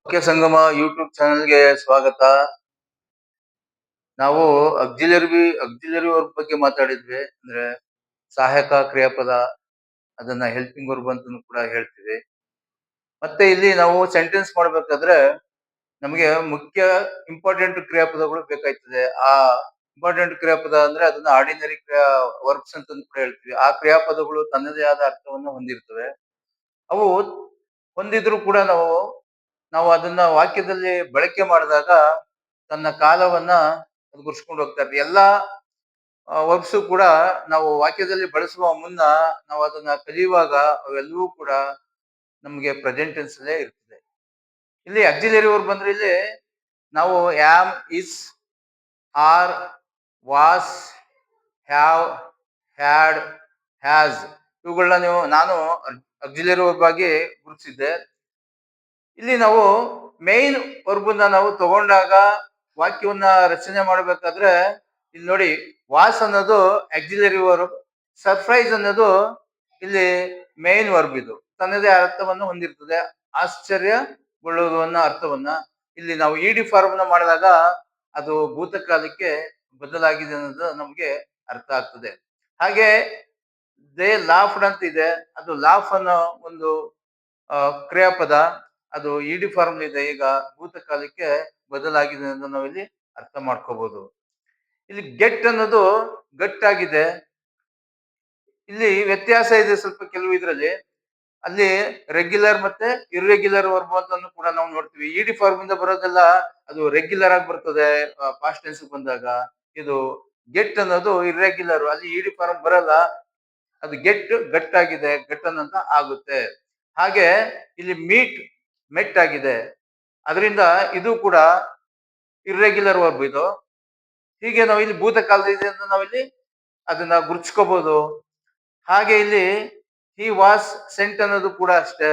ವಾಕ್ಯ ಸಂಗಮ ಯೂಟ್ಯೂಬ್ ಚಾನೆಲ್ಗೆ ಸ್ವಾಗತ. ನಾವು ಅಕ್ಸಿಲರಿ ವರ್ಬ್ ಬಗ್ಗೆ ಮಾತಾಡಿದ್ವಿ. ಅಂದ್ರೆ ಸಹಾಯಕ ಕ್ರಿಯಾಪದ, ಅದನ್ನ ಹೆಲ್ಪಿಂಗ್ ವರ್ಬ್ ಅಂತಾನು ಕೂಡ ಹೇಳ್ತೀವಿ. ಮತ್ತೆ ಇಲ್ಲಿ ನಾವು ಸೆಂಟೆನ್ಸ್ ಮಾಡ್ಬೇಕಾದ್ರೆ ನಮಗೆ ಮುಖ್ಯ ಇಂಪಾರ್ಟೆಂಟ್ ಕ್ರಿಯಾಪದಗಳು ಬೇಕಾಯ್ತದೆ. ಆ ಇಂಪಾರ್ಟೆಂಟ್ ಕ್ರಿಯಾಪದ ಅಂದ್ರೆ ಅದನ್ನ ಆರ್ಡಿನರಿ ವರ್ಬ್ಸ್ ಅಂತ ಕೂಡ ಹೇಳ್ತೀವಿ. ಆ ಕ್ರಿಯಾಪದಗಳು ತನ್ನದೇ ಆದ ಅರ್ಥವನ್ನು ಹೊಂದಿರ್ತವೆ. ಅವು ಹೊಂದಿದ್ರು ಕೂಡ ನಾವು ಅದನ್ನ ವಾಕ್ಯದಲ್ಲಿ ಬಳಕೆ ಮಾಡಿದಾಗ ತನ್ನ ಕಾಲವನ್ನ ಅದು ಗುರ್ಸ್ಕೊಂಡು ಹೋಗ್ತಾರೆ. ಎಲ್ಲಾ ವರ್ಬ್ಸ್ ಕೂಡ ನಾವು ವಾಕ್ಯದಲ್ಲಿ ಬಳಸುವ ಮುನ್ನ ನಾವು ಅದನ್ನ ಕಲಿಯುವಾಗ ಅವೆಲ್ಲವೂ ಕೂಡ ನಮ್ಗೆ ಪ್ರೆಸೆಂಟ್ ಟೆನ್ಸ್ ಅಲ್ಲೇ ಇರ್ತದೆ. ಇಲ್ಲಿ ಆಕ್ಸಿಲರಿ ವರ್ಬ್ ಬಂದ್ರೆ ಇಲ್ಲಿ ನಾವು am, is, are, was, have, had, has ಇವುಗಳನ್ನ ನಾನು ಆಕ್ಸಿಲರಿ ವರ್ಬ್ ಆಗಿ ಗುರುತಿಸಿದ್ದೆ. ಇಲ್ಲಿ ನಾವು ಮೇನ್ ವರ್ಬನ್ನ ನಾವು ತಗೊಂಡಾಗ ವಾಕ್ಯವನ್ನ ರಚನೆ ಮಾಡ್ಬೇಕಾದ್ರೆ ಇಲ್ಲಿ ನೋಡಿ, ವಾಸ್ ಅನ್ನೋದು ಆಕ್ಸಿಲರಿ ವರ್ಬ್, ಸರ್ಪ್ರೈಸ್ ಅನ್ನೋದು ಇಲ್ಲಿ ಮೇನ್ ವರ್ಬ್. ಇದು ತನ್ನದೇ ಅರ್ಥವನ್ನು ಹೊಂದಿರ್ತದೆ. ಆಶ್ಚರ್ಯಗೊಳ್ಳುವುದು ಅನ್ನೋ ಅರ್ಥವನ್ನ ಇಲ್ಲಿ ನಾವು ಇಡಿ ಫಾರ್ಮ್ ನ ಮಾಡಿದಾಗ ಅದು ಭೂತಕಾಲಕ್ಕೆ ಬದಲಾಗಿದೆ ಅನ್ನೋದು ನಮ್ಗೆ ಅರ್ಥ ಆಗ್ತದೆ. ಹಾಗೆ ದೇ ಲಾಫ್ಡ್ ಅಂತ ಇದೆ, ಅದು ಲಾಫ್ ಅನ್ನೋ ಒಂದು ಕ್ರಿಯಾಪದ, ಅದು ಇಡಿ ಫಾರ್ಮ್ ಇದೆ, ಈಗ ಭೂತಕಾಲಕ್ಕೆ ಬದಲಾಗಿದೆ ಅಂತ ನಾವಿಲ್ಲಿ ಅರ್ಥ ಮಾಡ್ಕೋಬಹುದು. ಇಲ್ಲಿ ಗೆಟ್ ಅನ್ನೋದು ಗಟ್ಟಾಗಿದೆ. ಇಲ್ಲಿ ವ್ಯತ್ಯಾಸ ಇದೆ ಸ್ವಲ್ಪ ಕೆಲವು ಇದರಲ್ಲಿ. ಅಲ್ಲಿ ರೆಗ್ಯುಲರ್ ಮತ್ತೆ ಇರ್ರೆಗ್ಯುಲರ್ ವರ್ಬ್ ಅಂತ ಕೂಡ ನಾವು ನೋಡ್ತೀವಿ. ಇಡಿ ಫಾರ್ಮ್ ಇಂದ ಬರೋದೆಲ್ಲ ಅದು ರೆಗ್ಯುಲರ್ ಆಗಿ ಬರ್ತದೆ ಪಾಸ್ಟ್ ಟೆನ್ಸ್ ಬಂದಾಗ. ಇದು ಗೆಟ್ ಅನ್ನೋದು ಇರ್ರೆಗ್ಯುಲರ್, ಅಲ್ಲಿ ಇಡಿ ಫಾರ್ಮ್ ಬರಲ್ಲ, ಅದು ಗಟ್ಟಾಗಿದೆ, ಗಟ್ಟನ್ ಅಂತ ಆಗುತ್ತೆ. ಹಾಗೆ ಇಲ್ಲಿ ಮೆಟ್ ಆಗಿದೆ, ಅದರಿಂದ ಇದು ಕೂಡ ಇರ್ರೆಗ್ಯುಲರ್ ವರ್ಬ್ ಇದು. ಹೀಗೆ ನಾವು ಇಲ್ಲಿ ಭೂತಕಾಲದ ಅಂತ ನಾವಿಲ್ಲಿ ಅದನ್ನ ಗುರುತಿಸ್ಕೋಬಹುದು. ಹಾಗೆ ಇಲ್ಲಿ ಹಿ ವಾಸ್ ಸೆಂಟ್ ಅನ್ನೋದು ಕೂಡ ಅಷ್ಟೇ,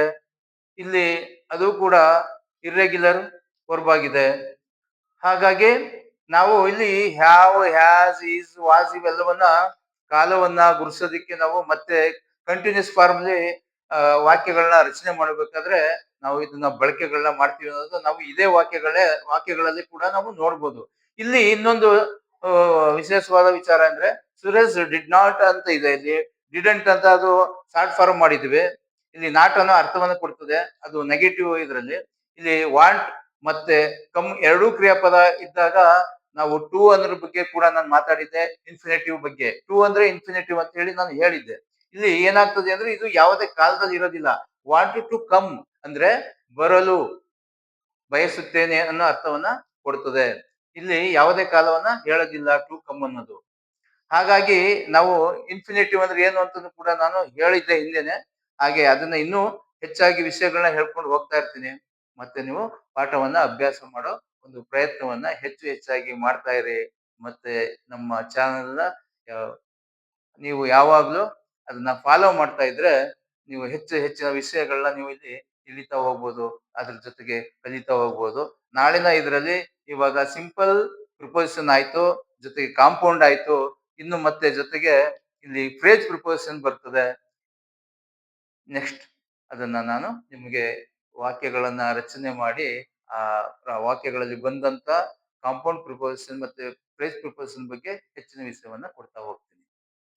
ಇಲ್ಲಿ ಅದು ಕೂಡ ಇರ್ರೆಗ್ಯುಲರ್ ವರ್ಬ್ ಆಗಿದೆ. ಹಾಗಾಗಿ ನಾವು ಇಲ್ಲಿ ಹ್ಯಾವ್, ಹ್ಯಾಸ್, ಈಸ್, ವಾಸ್ ಇವೆಲ್ಲವನ್ನ ಕಾಲವನ್ನ ಗುರುಸೋದಿಕ್ಕೆ ನಾವು ಮತ್ತೆ ಕಂಟಿನ್ಯೂಸ್ ಫಾರ್ಮ್ಲಿ ವಾಕ್ಯಗಳನ್ನ ರಚನೆ ಮಾಡಬೇಕಾದ್ರೆ ನಾವು ಇದನ್ನ ಬಳಕೆಗಳನ್ನ ಮಾಡ್ತೀವಿ ಅನ್ನೋದು ನಾವು ಇದೇ ವಾಕ್ಯಗಳಲ್ಲಿ ಕೂಡ ನಾವು ನೋಡ್ಬೋದು. ಇಲ್ಲಿ ಇನ್ನೊಂದು ವಿಶೇಷವಾದ ವಿಚಾರ ಅಂದ್ರೆ ಸುರೇಶ್ ಡಿಡ್ ನಾಟ್ ಅಂತ ಇದೆ. ಇಲ್ಲಿ ಡಿಡಂಟ್ ಅಂತ ಅದು ಶಾರ್ಟ್ ಫಾರ್ಮ್ ಮಾಡಿದ್ವಿ. ಇಲ್ಲಿ ನಾಟ್ ಅನ್ನೋ ಅರ್ಥವನ್ನ ಕೊಡ್ತದೆ, ಅದು ನೆಗೆಟಿವ್ ಇದರಲ್ಲಿ. ಇಲ್ಲಿ ವಾಂಟ್ ಮತ್ತೆ ಕಮ್ ಎರಡೂ ಕ್ರಿಯಾಪದ ಇದ್ದಾಗ ನಾವು ಟು ಅನ್ನೋದ್ರ ಬಗ್ಗೆ ಕೂಡ ನಾನು ಮಾತಾಡಿದ್ದೆ. ಇನ್ಫಿನಿಟಿವ್ ಬಗ್ಗೆ, ಟು ಅಂದ್ರೆ ಇನ್ಫಿನಿಟಿವ್ ಅಂತ ಹೇಳಿ ನಾನು ಹೇಳಿದ್ದೆ. ಇಲ್ಲಿ ಏನಾಗ್ತದೆ ಅಂದ್ರೆ ಇದು ಯಾವುದೇ ಕಾಲದಲ್ಲಿ ಇರೋದಿಲ್ಲ. ವಾಂಟೆಡ್ ಟು ಕಮ್ ಅಂದ್ರೆ ಬರಲು ಬಯಸುತ್ತೇನೆ ಅನ್ನೋ ಅರ್ಥವನ್ನ ಕೊಡ್ತದೆ. ಇಲ್ಲಿ ಯಾವುದೇ ಕಾಲವನ್ನ ಹೇಳೋದಿಲ್ಲ ಟು ಕಮ್ ಅನ್ನೋದು. ಹಾಗಾಗಿ ನಾವು ಇನ್ಫಿನಿಟಿವ್ ಅಂದ್ರೆ ಏನು ಅಂತ ಕೂಡ ನಾನು ಹೇಳಿದ್ದೆ ಹಿಂದೆನೆ. ಹಾಗೆ ಅದನ್ನ ಇನ್ನೂ ಹೆಚ್ಚಾಗಿ ವಿಷಯಗಳನ್ನ ಹೇಳ್ಕೊಂಡು ಹೋಗ್ತಾ ಇರ್ತೀನಿ. ಮತ್ತೆ ನೀವು ಪಾಠವನ್ನ ಅಭ್ಯಾಸ ಮಾಡೋ ಒಂದು ಪ್ರಯತ್ನವನ್ನ ಹೆಚ್ಚಾಗಿ ಮಾಡ್ತಾ ಇರಿ. ಮತ್ತೆ ನಮ್ಮ ಚಾನೆಲ್ ನೀವು ಯಾವಾಗ್ಲೂ ಅದನ್ನ ಫಾಲೋ ಮಾಡ್ತಾ ಇದ್ರೆ ನೀವು ಹೆಚ್ಚಿನ ವಿಷಯಗಳನ್ನ ನೀವು ಇಲ್ಲಿ ತಿಳಿತಾ ಹೋಗ್ಬೋದು, ಅದ್ರ ಜೊತೆಗೆ ಕಲಿತಾ ಹೋಗ್ಬೋದು. ನಾಳಿನ ಇದರಲ್ಲಿ ಇವಾಗ ಸಿಂಪಲ್ ಪ್ರಿಪೋಸಿಷನ್ ಆಯ್ತು, ಜೊತೆಗೆ ಕಾಂಪೌಂಡ್ ಆಯ್ತು, ಇನ್ನು ಮತ್ತೆ ಜೊತೆಗೆ ಇಲ್ಲಿ ಫ್ರೇಜ್ ಪ್ರಿಪೋಸಿಷನ್ ಬರ್ತದೆ. ನೆಕ್ಸ್ಟ್ ಅದನ್ನ ನಾನು ನಿಮಗೆ ವಾಕ್ಯಗಳನ್ನ ರಚನೆ ಮಾಡಿ ಆ ವಾಕ್ಯಗಳಲ್ಲಿ ಬಂದಂತ ಕಾಂಪೌಂಡ್ ಪ್ರಿಪೋಸಿಷನ್ ಮತ್ತೆ ಫ್ರೇಜ್ ಪ್ರಿಪೋಸಿಷನ್ ಬಗ್ಗೆ ಹೆಚ್ಚಿನ ವಿಷಯವನ್ನ ಕೊಡ್ತಾ ಹೋಗ್ತೀನಿ.